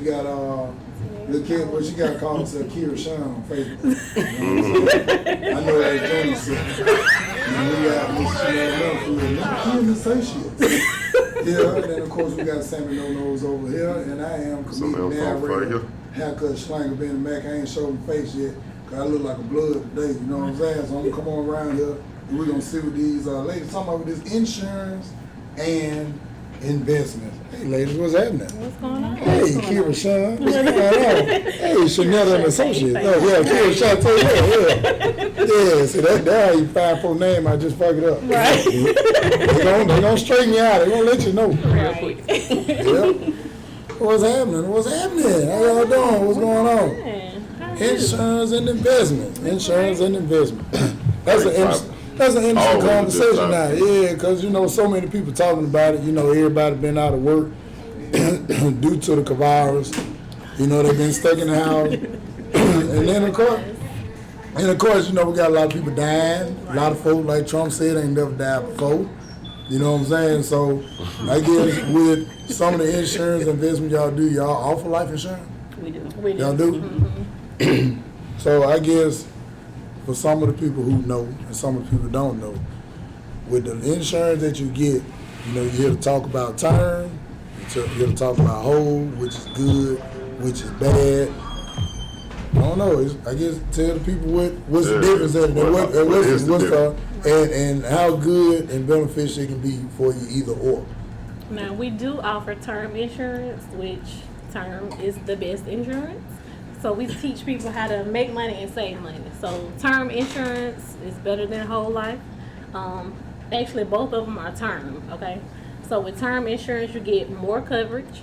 you got Lakeria, what you got called herself Kira Sean on Facebook. You know what I'm saying? I know that's Jonas said. And we got Miss Shunetta who is Kira and Associates. Yeah, and then of course we got Sammy No Nose over here, and I am comedian, narrator, haircut, schlanger, Ben Mac. I ain't showed my face yet, cause I look like a blood today, you know what I'm saying? So I'm gonna come on around here, and we're gonna see what these ladies talking about with this insurance and investments. Hey ladies, what's happening? What's going on? Hey, Kira Sean, what's going on? Hey, Shunetta and Associates. Oh yeah, Kira Sean, tell you yeah, see that's how you find for name, I just fuck it up. Right. They gonna straighten you out, they gonna let you know. Right. Yep. What's happening? What's happening? How y'all doing? What's going on? Insurance and investment. Insurance and investment. That's an interesting conversation now. Yeah, because you know so many people talking about it. You know everybody been out of work due to the coronavirus. You know they've been stuck in the house, and then of course you know we got a lot of people dying. A lot of folks, like Trump said, ain't never died before. You know what I'm saying? So I guess with some of the insurance investment y'all do, y'all offer life insurance? We do. Y'all do? Mm-hmm. So I guess for some of the people who know and some of the people who don't know, with the insurance that you get, you know, you hear to talk about term, you hear to talk about whole, which is good, which is bad. I don't know. I guess tell the people what's the difference and how good and beneficial it can be for you either or. Now we do offer term insurance, which term is the best insurance. So we teach people how to make money and save money. So term insurance is better than whole life. Actually, both of them are term. Okay. So with term insurance, you get more coverage.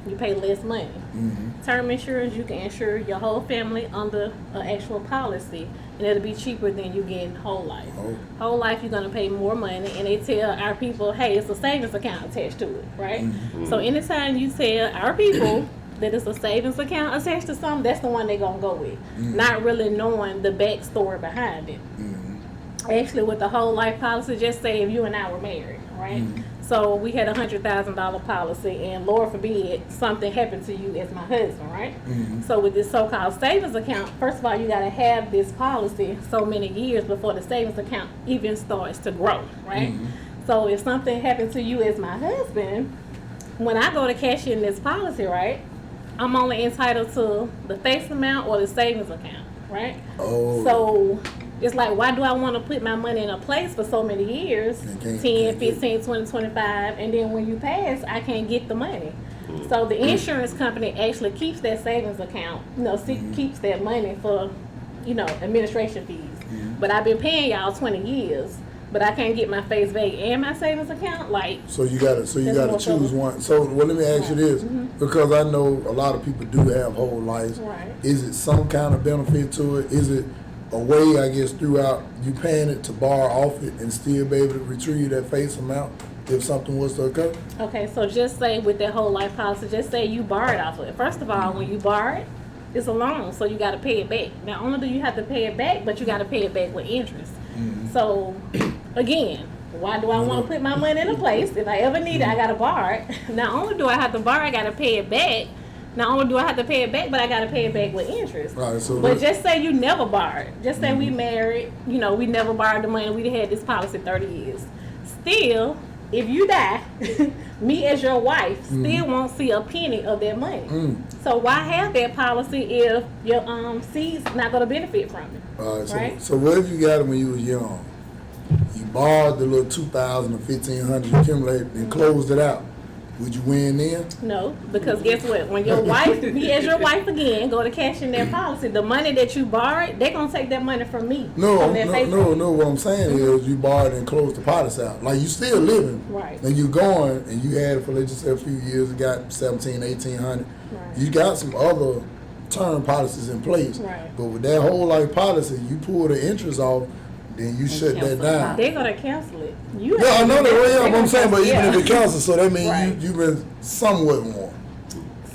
You pay less money. Mm-hmm. Term insurance, you can insure your whole family under an actual policy, and it'll be cheaper than you getting whole life. Oh. Whole life, you're going to pay more money, and they tell our people, hey, it's a savings account attached to it, right? Mm-hmm. So anytime you tell our people that it's a savings account attached to something, that's the one they're going to go with, not really knowing the backstory behind it. Mm-hmm. Actually, with the whole life policy, just say if you and I were married, right? Mm-hmm. So we had a $100,000 policy, and Lord forbid something happened to you as my husband, right? Mm-hmm. So with this so-called savings account, first of all, you got to have this policy so many years before the savings account even starts to grow, right? Mm-hmm. So if something happened to you as my husband, when I go to cash in this policy, right, I'm only entitled to the face amount or the savings account, right? Oh. So it's like, why do I want to put my money in a place for so many years, 10, 15, 20, 25, and then when you pass, I can't get the money. So the insurance company actually keeps that savings account, you know, keeps that money for, you know, administration fees. But I've been paying y'all 20 years, but I can't get my face value and my savings account. Like, so you gotta choose one. So well, let me ask you this, because I know a lot of people do have whole lives. Right. Is it some kind of benefit to it? Is it a way, I guess, throughout you paying it to borrow off it and still be able to retrieve that face amount if something was to occur? Okay, so just say with that whole life policy, just say you borrowed off of it. First of all, when you borrow it, it's a loan, so you got to pay it back. Not only do you have to pay it back, but you got to pay it back with interest. Mm-hmm. So, again, why do I want to put my money in a place? If I ever need it, I got to borrow it. Not only do I have to borrow, I got to pay it back. Not only do I have to pay it back, but I got to pay it back with interest. Right, so but just say you never borrowed. Just say we married, you know, we never borrowed the money. We had this policy 30 years. Still, if you die, me as your wife still won't see a penny of that money. So why have that policy if your seed's not going to benefit from it? All right, so what if you got it when you was young? You borrowed the little $2,000 or $1,500 you accumulated and closed it out. Would you win then? No, because guess what? When your wife, me as your wife again, go to cash in their policy, the money that you borrowed, they're going to take that money from me. No. What I'm saying is you borrowed and closed the policy out. Like you still living. Right. And you going and you had it for, let's just say, a few years, you got $1,700, $1,800. Right. You got some other term policies in place. Right. But with that whole life policy, you pull the interest off, then you shut that down. They're going to cancel it. I know that way up. I'm saying, but even if it cancels, so that means you've been somewhat warned.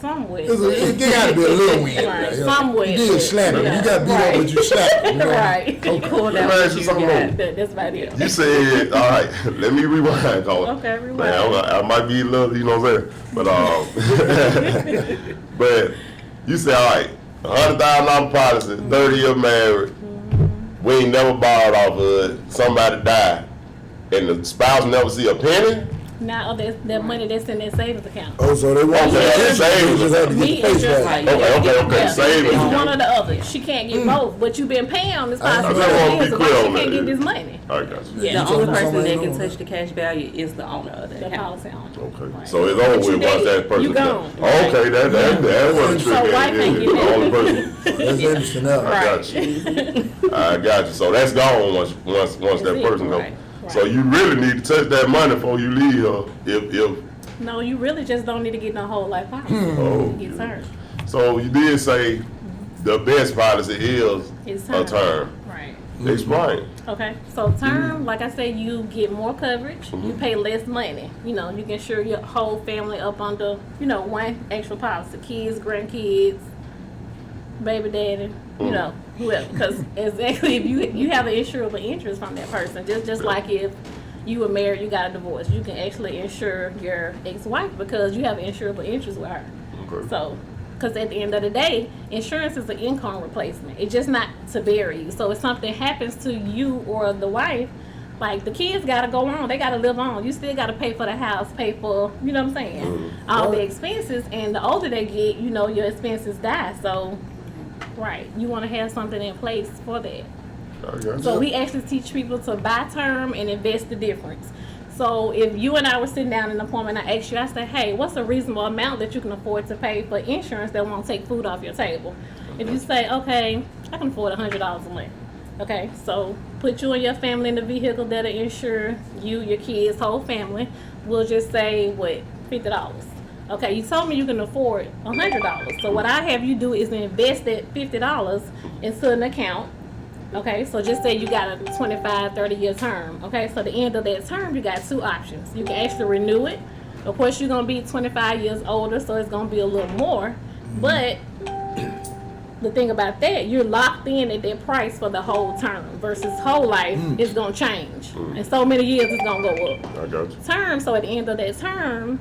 somewhat. It got to be a little wind. Right. You know? Somewhat. You did slap it. You got to beat up what you slap. You know? Right. Okay. Pull out what you got. That's about it. You said, all right, let me rewind. Okay, rewind. Man, I might be a little, you know what I'm saying? But you said, all right, $100,000 policy, 30-year married. We ain't never borrowed off of it. Somebody died. And the spouse never see a penny? Now that money that's in that savings account. Oh, so they want that savings. Just have to get the face back. Okay. Savings. It's one or the other. She can't get both, but you've been paying on this policy for years, so she can't get this money. I got you. Yeah. The only person that can touch the cash value is the owner of the account. Policy owner. Okay. Right. So it's over with once that person. You gone. Okay, that wasn't true. So wife ain't getting the only person. That's interesting now. I got you. I got you. So that's gone once that person goes. Right. So you really need to touch that money before you leave her. If No, you really just don't need to get no whole life policy. Oh. Get term. So you did say the best policy is It's a term. Right. Explain. Okay, so term, like I said, you get more coverage, you pay less money. You know, you can insure your whole family up under, one extra policy. Kids, grandkids, baby daddy, whoever. Because exactly, if you have an insurable interest from that person, just like if you were married, you got a divorce, you can actually insure your ex-wife because you have an insurable interest with her. Okay. So, because at the end of the day, insurance is an income replacement. It's just not to bury you. So if something happens to you or the wife, like the kids gotta go on, they gotta live on. You still gotta pay for the house, pay for, you know what I'm saying, all the expenses. And the older they get, your expenses die. So, right, you want to have something in place for that. So we actually teach people to buy term and invest the difference. So if you and I were sitting down in an appointment, I asked you, I said, hey, what's a reasonable amount that you can afford to pay for insurance that won't take food off your table? If you say, okay, I can afford $100 a month. Okay, so put you and your family in the vehicle that'll insure you, your kids, whole family. We'll just say, what, $50. Okay, you told me you can afford $100. So what I have you do is invest that $50 into an account. Okay, so just say you got a 25, 30-year term. Okay, so the end of that term, you got two options. You can actually renew it. Of course, you're going to be 25 years older, so it's going to be a little more. But the thing about that, you're locked in at that price for the whole term versus whole life is going to change. In so many years, it's going to go up. I got you. Term, so at the end of that term,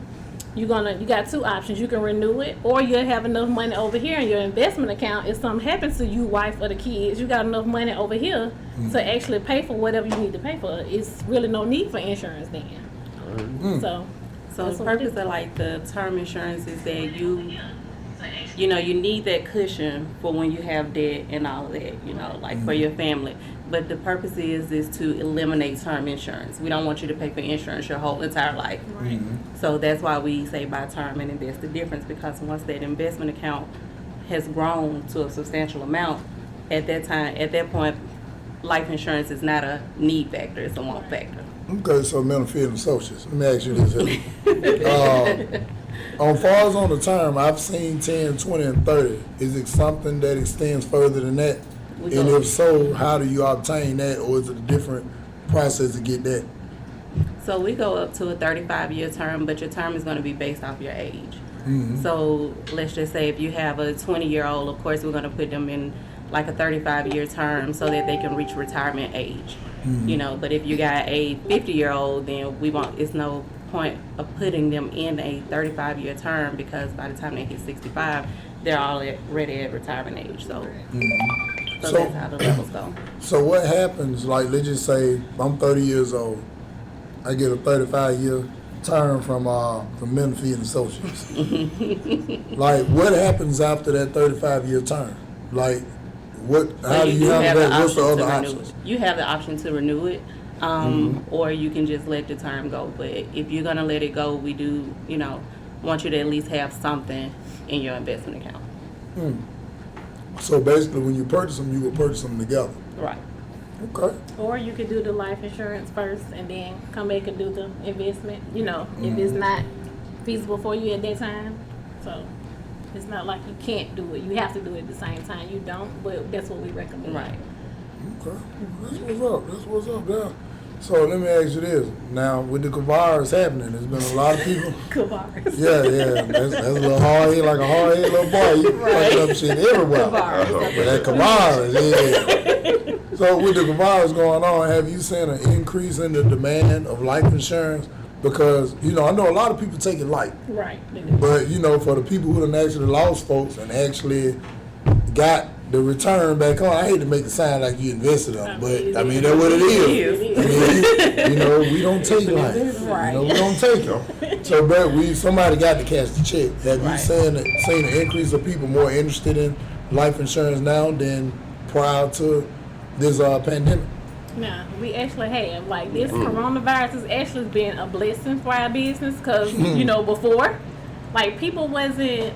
you got two options. You can renew it, or you'll have enough money over here in your investment account. If something happens to you, wife, or the kids, you got enough money over here to actually pay for whatever you need to pay for. It's really no need for insurance then. So the purpose of like the term insurance is that you need that cushion for when you have debt and all of that, like for your family. But the purpose is to eliminate term insurance. We don't want you to pay for insurance your whole entire life. Right. So that's why we say buy term and invest the difference, because once that investment account has grown to a substantial amount, at that point, life insurance is not a need factor, it's a want factor. Okay, so mental field and associates. Let me ask you this. On far as on the term, I've seen 10, 20, and 30. Is it something that extends further than that? And if so, how do you obtain that, or is it a different process to get that? So we go up to a 35-year term, but your term is going to be based off your age. So let's just say if you have a 20-year-old, of course we're going to put them in like a 35-year term so that they can reach retirement age. But if you got a 50-year-old, then it's no point of putting them in a 35-year term, because by the time they hit 65, they're already at retirement age. So that's how the levels go. So what happens, like let's just say I'm 30 years old, I get a 35-year term from Menifee and Associates. Like what happens after that 35-year term? Like how do you handle that? What's the other options? You have the option to renew it, or you can just let the term go. But if you're gonna let it go, we do, want you to at least have something in your investment account. So basically, when you purchase them, you will purchase them together. Right. Okay. Or you could do the life insurance first and then come back and do the investment, if it's not feasible for you at that time. So it's not like you can't do it. You have to do it at the same time. You don't, but that's what we recommend. Right. Okay. That's what's up. Yeah. So let me ask you this. Now, with the virus happening, there's been a lot of people. Virus. Yeah. That's a little hard head, like a hard head little boy. You fucking up shit everywhere. But that virus, yeah. So with the virus going on, have you seen an increase in the demand of life insurance? Because, I know a lot of people take it light. Right. But, for the people who done actually lost folks and actually got the return back on, I hate to make it sound like you invested them, but that's what it is. We don't take life. Right. We don't take them. So, but somebody got to cash the check. Have you seen an increase of people more interested in life insurance now than prior to this pandemic? No, we actually have. Like, this coronavirus has actually been a blessing for our business because, before, like, people wasn't,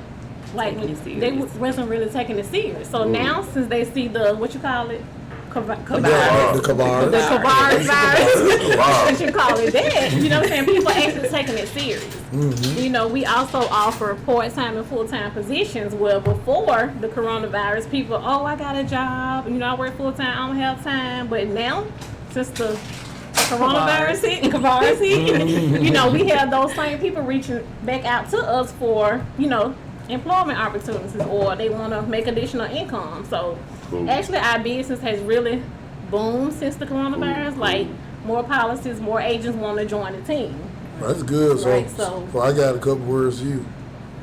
like, they wasn't really taking it serious. So now, since they see the, what you call it? The Kavar virus. What you call it that. You know what I'm saying? People actually taking it serious. Mm-hmm. We also offer part-time and full-time positions. Well, before the coronavirus, people, I got a job. I work full-time, I don't have time. But now, since the coronavirus hit, we have those same people reaching back out to us for, employment opportunities, or they want to make additional income. So actually our business has really boomed since the coronavirus. Like, more policies, more agents want to join the team. That's good. Right, so I got a couple words for you.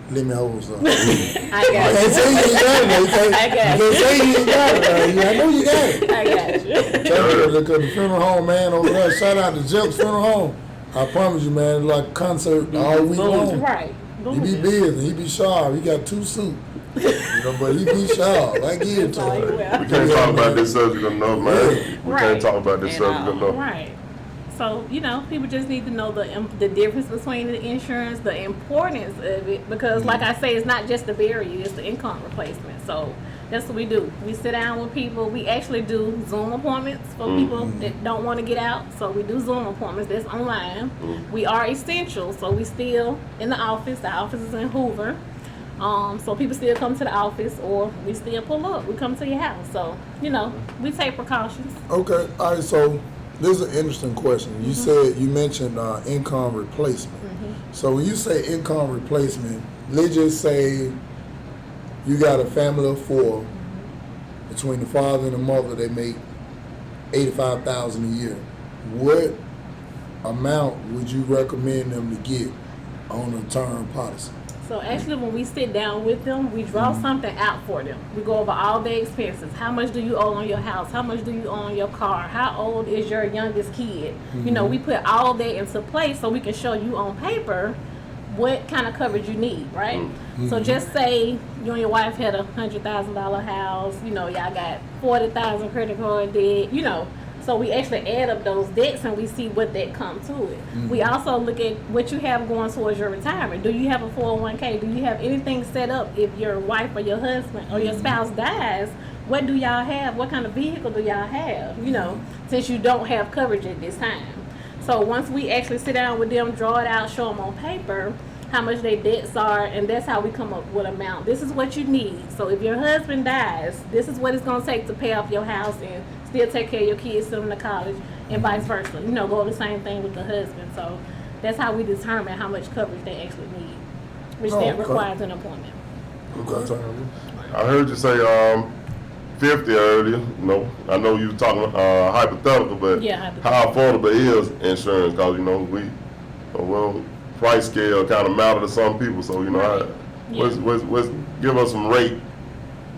Let me hold something. I got you. Say you ain't got it. I got you. Say you ain't got it. I know you got it. I got you. Tell me, look at the funeral home, man, over there. Shout out to Jeff's Funeral Home. I promise you, man, it's like a concert all week long. Right. He be busy. He be sharp. He got 2 suits. But he be sharp. I give it to him. We can't talk about this subject enough, man. We can't talk about this subject enough. Right. So, people just need to know the difference between the insurance, the importance of it, because, like I say, it's not just the burial, it's the income replacement. So that's what we do. We sit down with people. We actually do Zoom appointments for people that don't want to get out. So we do Zoom appointments. That's online. We are essential, so we still in the office. The office is in Hoover. So people still come to the office, or we still pull up. We come to your house. So, we take precautions. Okay. All right. So this is an interesting question. You mentioned income replacement. So when you say income replacement, let's just say you got a family of 4. Between the father and the mother, they make $85,000 a year. What amount would you recommend them to get on a term policy? So actually, when we sit down with them, we draw something out for them. We go over all their expenses. How much do you owe on your house? How much do you owe on your car? How old is your youngest kid? We put all that into place so we can show you on paper what kind of coverage you need, right? So just say you and your wife had $100,000 house, y'all got $40,000 credit card debt, So we actually add up those debts and we see what that comes to it. We also look at what you have going towards your retirement. Do you have a 401k? Do you have anything set up if your wife or your husband or your spouse dies? What do y'all have? What kind of vehicle do y'all have? Since you don't have coverage at this time. So once we actually sit down with them, draw it out, show them on paper how much their debts are, and that's how we come up with amount. This is what you need. So if your husband dies, this is what it's going to take to pay off your house and still take care of your kids, send them to college, and vice versa. Go the same thing with the husband. So that's how we determine how much coverage they actually need, which then requires an appointment. Okay. I heard you say 50 earlier. No, I know you were talking hypothetical, but how affordable is insurance? Because price scale kind of matter to some people. So let's give us some rate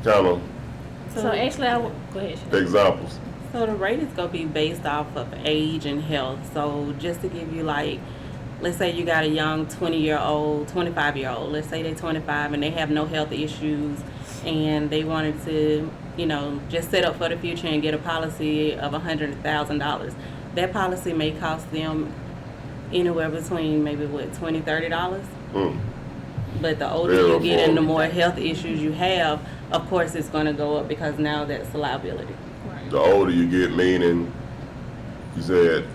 kind of. So actually, go ahead. Examples. So the rate is going to be based off of age and health. So just to give you let's say you got a young 20-year-old, 25-year-old. Let's say they're 25 and they have no health issues and they wanted to, just set up for the future and get a policy of $100,000. That policy may cost them anywhere between maybe $20, $30. But the older you get and the more health issues you have, of course it's going to go up because now that's a liability. Right. The older you get, meaning you said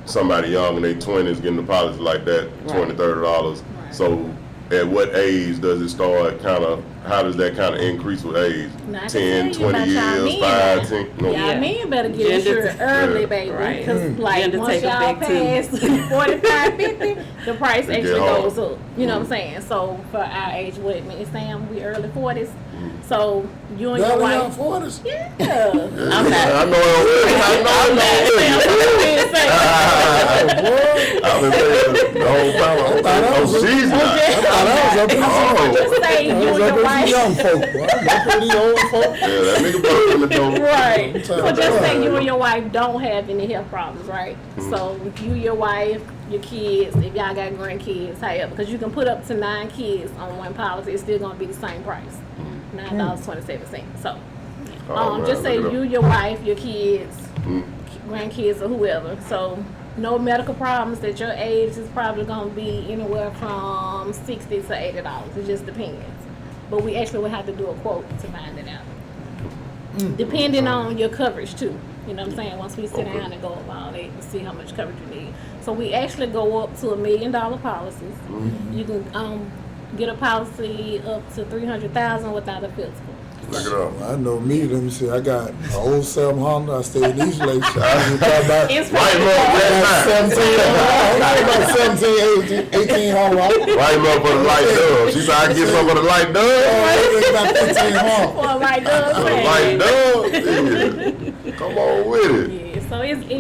somebody young in their 20s getting a policy like that, $20, $30. Right. So at what age does it start kind of how does that kind of increase with age? Now, I can 10, tell you 20 about y'all years, men 5, 10? No. Y'all men better get Gender insured early, baby. Right. Because, like, Gender once take y'all effect, too. pass 45, 50, the price It get actually hard. goes up. You know what I'm saying? So, for our age, what, me and Sam, we early 40s. So, you and your Y'all in your wife. 40s? Yeah. I know it. I I've been saying the whole time. Oh, she's not. I thought I was up in the Just say you I and was your up in wife. these young folk. Well, I'm up in these old folk. Yeah, that nigga broke me though. Right. So Right. just say you and your wife don't have any health problems, right? So you, your wife, your kids, if y'all got grandkids, however, because you can put up to 9 kids on one policy, it's still gonna be the same price, $9.27. So Oh, man, just say look it you, up. your wife, your kids, grandkids, or whoever. So no medical problems at your age is probably gonna be anywhere from $60 to $80. It just depends. But we actually will have to do a quote to find it out. Depending on your coverage too. You know what I'm saying? Once we sit down and go over all that and see how much coverage you need. So we actually go up to $1 million policies. You can get a policy up to $300,000 without a physical. Look it up. I know me. Let me see. I got an old 7 Honda. I stayed in East Lake. I got about It's Right, look, about 17. I about 17, 18 Honda. Right up for the light dub. She said, I get some of the light dub. About 15 Honda. Well, like those Light dub. Yeah. Come on with it. Yeah, so it's We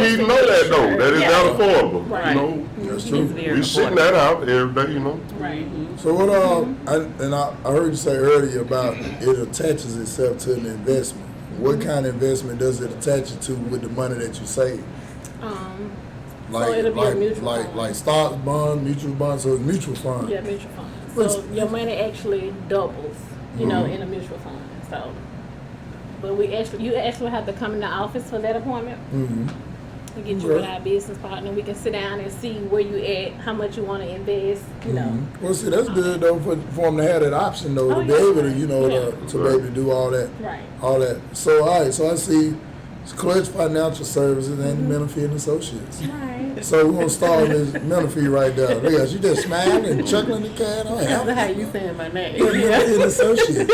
need to know that though. That is not affordable. Right. You know, That's It's true. very we sitting affordable. that out every day, you know. Right. So what? I heard you say earlier about it attaches itself to an investment. What kind of investment does it attach it to with the money that you save? So it'll be a mutual fund. like stocks, bonds, mutual bonds. So it's mutual fund. Yeah, mutual fund. So your money actually doubles, you know, in a mutual fund. So, but you actually have to come in the office for that appointment. We get you with our business partner. We can sit down and see where you at, how much you want to invest. You know. Well, see, that's good though for them to have that option though, to be yeah. able to, you know, Yeah. to be able to do all that. Right. All that. So all right. So I see, it's Clutch Financial Services and Menifee and Associates. Right. So we're gonna start with this Menifee right there. Look at you just smiling and chuckling the cat. Oh, That's how you saying my name. Menifee and Associates.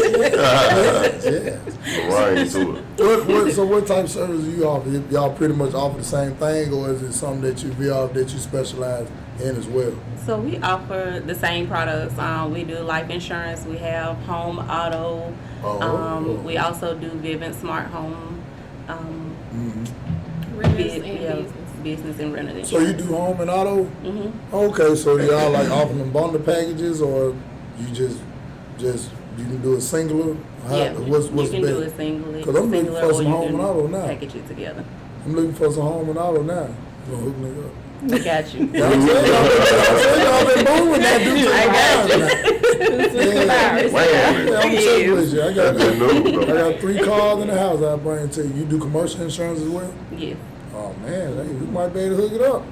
Yeah. Right to it. So what type of service do you offer? Y'all pretty much offer the same thing, or is it something that you specialize in as well? So we offer the same products. We do life insurance. We have home, auto. We also do Vivint Smart Home. Renters and business. Business and rental insurance. So you do home and auto? Okay, so y'all like offering them bundle packages, or you just you can do a singular? Yeah, What's you can the do best? a single. 'Cause I'm looking for some home and auto now. Package it together. I'm looking for some home and auto now. You gonna hook me up? I got you. Yeah, I'm saying y'all been moving that dude. I got you. Yeah, I'm checking with you. I That's been new, I though. got 3 cars in the house I bring to you. You do commercial insurance as well? Yeah. Oh man, hey, we might be able to hook it up.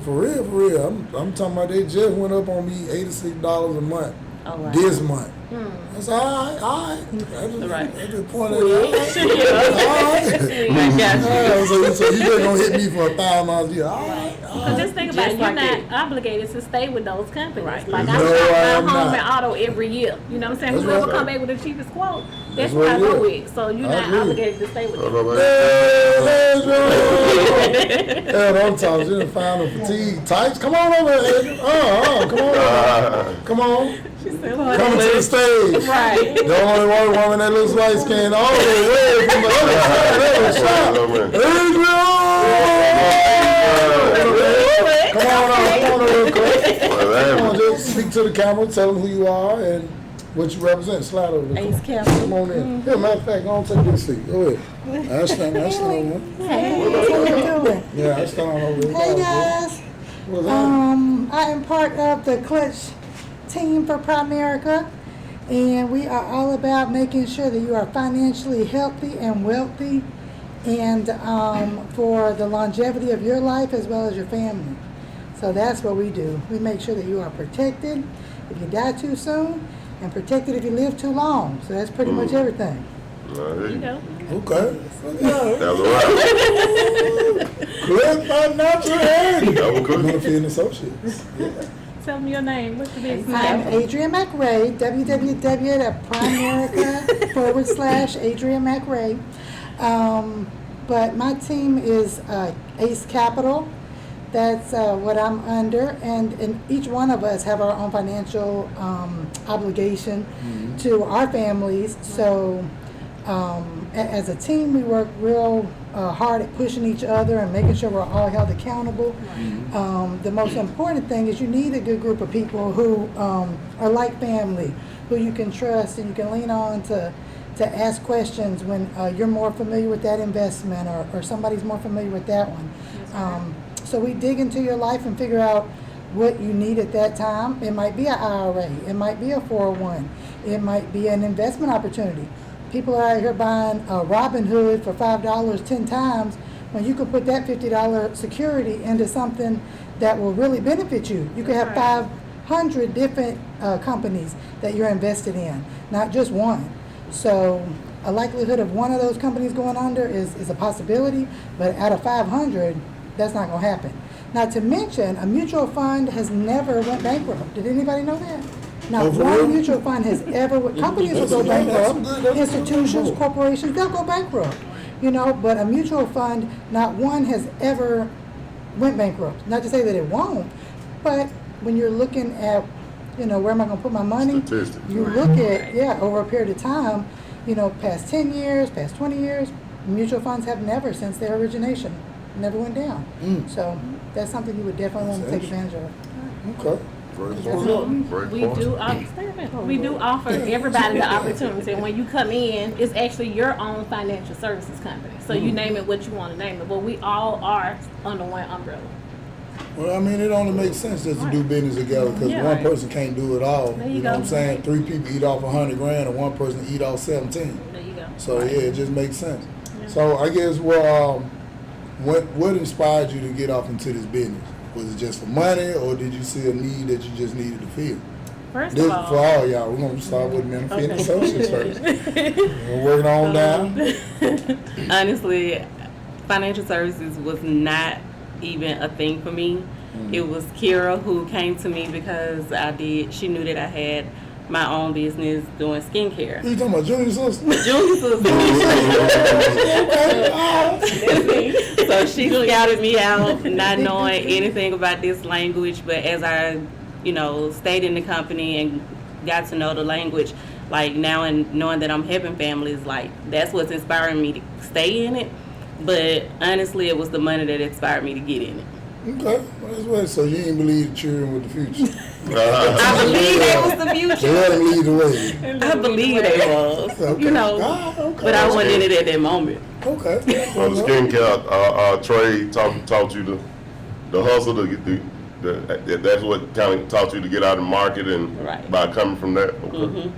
For real. I'm talking about they just went up on me $86 a month Oh, wow. this month. That's all right. I just pointed it out. All right. I got you. So you just gonna hit me for $1,000 a year? All right. So just think about it, Just you're like not that. obligated to stay with those companies. Right. Like No, I I shop am my home not. and auto every year. You know what I'm saying? That's Whoever right. come back with the cheapest quote, That's that's what I what go it is. with. So you're I not agree. obligated to stay with them. Yeah, don't talk. You done found the fatigue tights. Come on over here, Adrian. Come on over. Come on. Coming to the stage. Right. The only one woman that looks light skinned all the way from the other side of the shop. Adrian! Come on over real quick. Come on, just speak to the camera, tell them who you are and what you represent. Slide over there. Ace Capital. Come on in. Here, matter of fact, go on take this seat. Go ahead. I stand over. Hey, how you doing? Yeah, I stand on over there. Hey guys, What's that? I am part of the Clutch team for Primerica, and we are all about making sure that you are financially healthy and wealthy, and for the longevity of your life as well as your family. So that's what we do. We make sure that you are protected if you die too soon, and protected if you live too long. So that's pretty much everything. There you go. Okay. Yeah. That's right. Good financial aid. That was good. Menifee and Associates. Yeah. tell me your name. What's the business I'm name? Adrian McRae, www.primerica/Adrian McRae. But my team is Ace Capital. That's what I'm under, and each one of us have our own financial obligation to our families. So as a team, we work real hard at pushing each other and making sure we're all held accountable. The most important thing is you need a good group of people who are like family, who you can trust and you can lean on to ask questions when you're more familiar with that investment or somebody's more familiar with that one. So we dig into your life and figure out what you need at that time. It might be an IRA, it might be a 401, it might be an investment opportunity. People are out here buying a Robinhood for $5 10 times when you could put that $50 security into something that will really benefit you. You could have 500 different companies that you're invested in, not just one. So a likelihood of one of those companies going under is a possibility, but out of 500, that's not going to happen. Not to mention, a mutual fund has never went bankrupt. Did anybody know that? Not one mutual fund has ever, companies will go bankrupt, institutions, corporations, they'll go bankrupt. You know, but a mutual fund, not one has ever went bankrupt. Not to say that it won't, but when you're looking at, you know, where am I going to put my money? You look at, over a period of time, you know, past 10 years, past 20 years, mutual funds have never, since their origination, never went down. So that's something you would definitely want to take advantage of. Okay. We do offer everybody the opportunity. And when you come in, it's actually your own financial services company. So you name it what you want to name it. But we all are under one umbrella. Well, I mean, it only makes sense just to do business together because one person can't do it all. You know what I'm saying? 3 people eat off $100 grand and one person eat off 17. There you go. So it just makes sense. Yeah. So I guess what inspired you to get off into this business? Was it just for money, or did you see a need that you just needed to fill? First of all, for all y'all, we're gonna start with men and fitness associates first. We're working on down. Honestly, financial services was not even a thing for me. It was Kira who came to me because she knew that I had my own business doing skincare. You talking about junior sister? Junior sister. So she scouted me out, not knowing anything about this language, but as I, stayed in the company and got to know the language, like now and knowing that I'm helping families, like that's what's inspiring me to stay in it. But honestly, it was the money that inspired me to get in it. Okay, well, so you didn't believe the children with the future? I believe that was the future. Let them lead the way. I believe they was, okay. But I wasn't in it at that moment. Okay. Well, the skincare trade taught you the hustle to get that's what kind of taught you to get out of the market and by coming from that. Okay. Mm-hmm.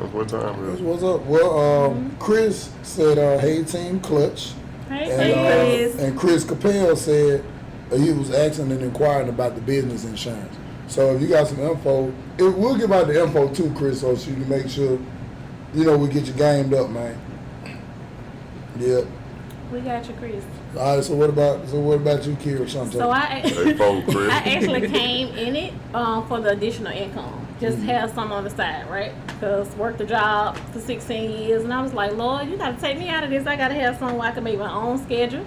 That's what time it is. What's up? Well, Chris said, "Hey team, clutch." Hey, Chris. And Chris Capel said he was asking and inquiring about the business insurance. So if you got some info, we'll give out the info too, Chris, so you can make sure, we get you gamed up, man. Yep. We got you, Chris. All right. So what about you, Kira? So I actually came in it for the additional income. Just have some on the side, right? Because worked the job for 16 years, and I was like, Lord, you got to take me out of this. I got to have something where I can make my own schedule,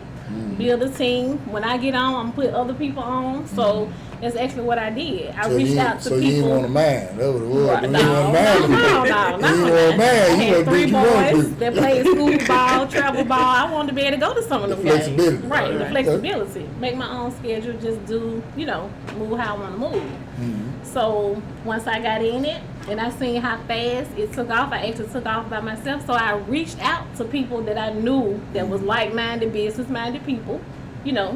build a team. When I get on, I'm put other people on. So that's actually what I did. I reached out to people. So you didn't want a man? That was the word. No. You didn't want a man. I had 3 boys that played school ball, travel ball. I wanted to be able to go to some of them games. Right, the flexibility. Make my own schedule, just do, move how I want to move. So once I got in it and I seen how fast it took off, I actually took off by myself. So I reached out to people that I knew that was like-minded, business-minded people, that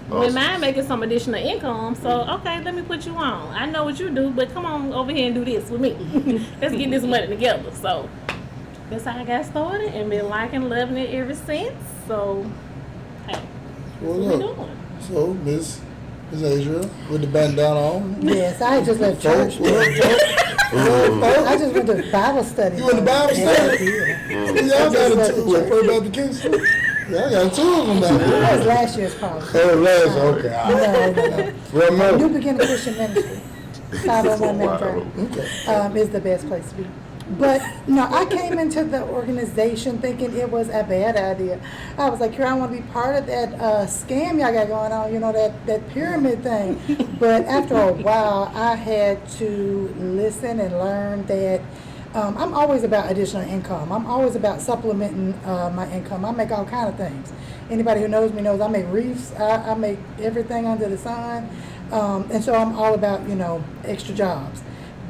wouldn't mind making some additional income. So, okay, let me put you on. I know what you do, but come on over here and do this with me. Let's get this money together. So that's how I got started and been liking, loving it ever since. So, hey, what we doing? So, Miss Adrian, with the bandana on. Yes, I just left church. I just went to Bible study. You went to Bible study? Y'all got into it. First Baptist Kingston? Yeah, I got 2 of them now. That was last year's policy. Oh, last, okay. All right. No. Well, no. New Beginning Christian Ministry, 501 Main Drive, Okay. is the best place to be. But, no, I came into the organization thinking it was a bad idea. I was like, here, I want to be part of that scam y'all got going on, you know, that pyramid thing. But after a while, I had to listen and learn that I'm always about additional income. I'm always about supplementing my income. I make all kind of things. Anybody who knows me knows I make wreaths. I make everything under the sun. And so I'm all about, you know, extra jobs.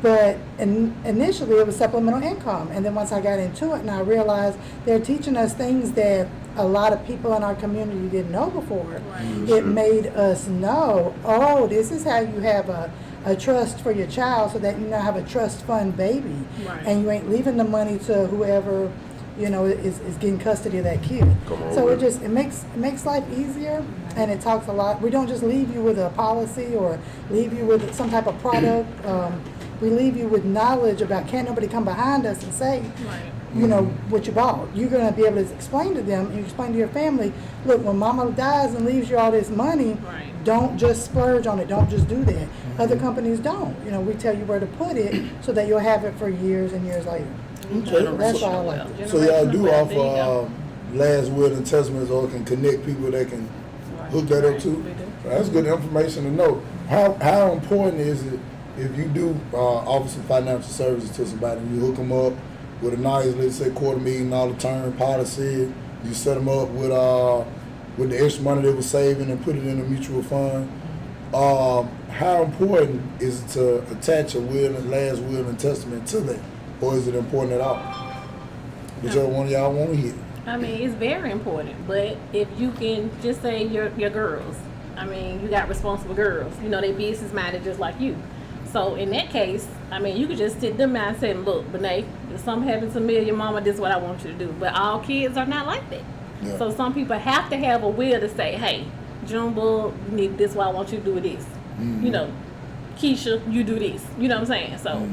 But initially it was supplemental income. And then once I got into it and I realized they're teaching us things that a lot of people in our community didn't know before. Right. It made us know, oh, this is how you have a trust for your child so that you now have a trust fund baby. Right. And you ain't leaving the money to whoever, you know, is getting custody of that kid. So it makes life easier, and it talks a lot. We don't just leave you with a policy or leave you with some type of product. We leave you with knowledge about can't nobody come behind us and say, you know, what you bought. You're going to be able to explain to them and explain to your family, look, when mama dies and leaves you all this money, don't just splurge on it. Don't just do that. Other companies don't. You know, we tell you where to put it so that you'll have it for years and years later. Okay. That's why I like it. So y'all do offer last will and testaments, or can connect people that can hook that up too? That's good information to know. How important is it if you do offer some financial services to somebody and you hook them up with a nice, let's say, $250,000 term policy, you set them up with the extra money they were saving and put it in a mutual fund. How important is it to attach a will and last will and testament to that? Or is it important at all? Whichever one of y'all want to hear. I mean, it's very important. But if you can just say your girls, I mean, you got responsible girls. You know, they business minded just like you. So in that case, I mean, you could just sit them down and say, look, Bené, if something happens to me or your mama, this is what I want you to do. But all kids are not like that. Yeah. So some people have to have a will to say, hey, Junebug, this is what I want you to do with this. Mm-hmm. You know, Keisha, you do this. You know what I'm saying? So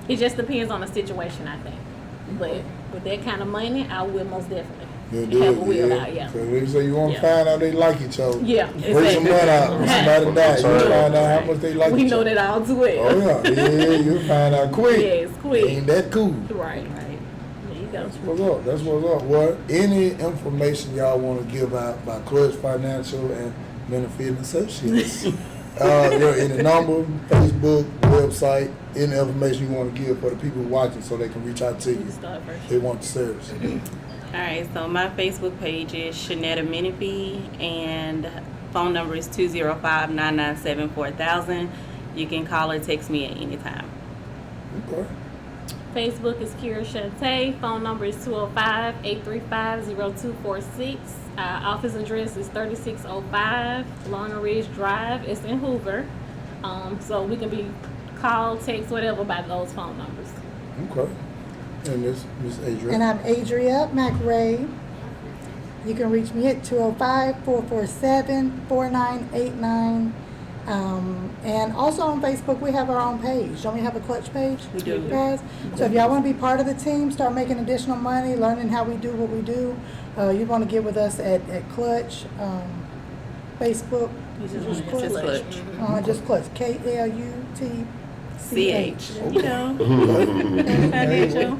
it just depends on the situation, I think. But with that kind of money, I will most definitely have a will out, yeah. So they say you want to find out they like each other. Yeah, Bring some money out. When somebody dies, you find out how much they like each other. We know that all too well. Oh, yeah. You find out quick. Yes, quick. Ain't that cool? Right. There you go. That's what's up. Well, any information y'all want to give out by Clutch Financial and Benefit Associates? Any number, Facebook, website, any information you want to give for the people watching so they can reach out to you. They want the service. All right, so my Facebook page is Shunetta Menifee, and phone number is 205-997-4000. You can call or text me at any time. Okay. Facebook is Kira Shante. Phone number is 205-835-0246. Our office address is 3605 Long Ridge Drive. It's in Hoover. So we can be called, text, whatever by those phone numbers. Okay. And Miss Adria. And I'm Adria McRae. You can reach me at 205-447-4989. And also on Facebook, we have our own page. Don't we have a Clutch page? We do. Guys? So if y'all want to be part of the team, start making additional money, learning how we do what we do, you want to get with us at Clutch, Facebook. Just Clutch. Just Clutch. KLUTCH. You know. Financial.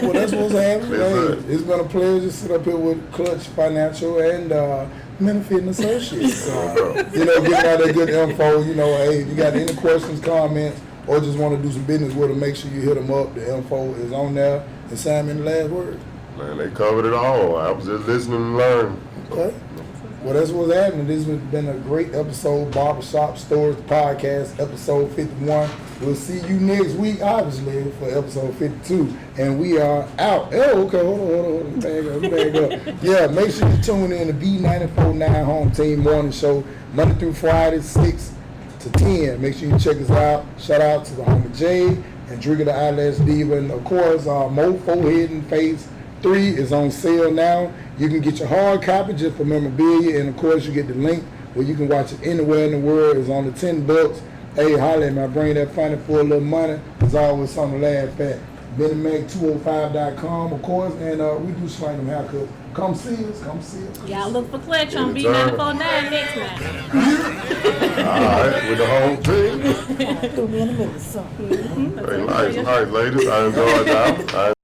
Well, that's what's happening. Hey, it's been a pleasure to sit up here with Clutch Financial and Benefit Associates. Giving out that good info. You know, hey, if you got any questions, comments, or just want to do some business with them, make sure you hit them up. The info is on there. And Sam, in the last word. Man, they covered it all. I was just listening and learning. Okay. Well, that's what's happening. This has been a great episode, Barbershop Stories Podcast, episode 51. We'll see you next week, obviously, for episode 52. And we are out. Oh, okay, hold on. Back up. Yeah, make sure you tune in to B94.9 Home Team Morning Show, Monday through Friday, 6 to 10. Make sure you check us out. Shout out to the Homie J and Drigger the Eyelash Diva. And, of course, Mofo Hidden Face 3 is on sale now. You can get your hard copy just for memorabilia, and of course you get the link where you can watch it anywhere in the world. It's only $10. Hey, holla at me. I bring that funny for a little money. There's always something to laugh at. BennyMac205.com, of course, and we do swing them haircuts. Come see us, come see us. Y'all look for Clutch on Anytime. B949 next night. All right, with the whole team. Threw me in the middle, so. Very nice. All right, ladies, I enjoyed that.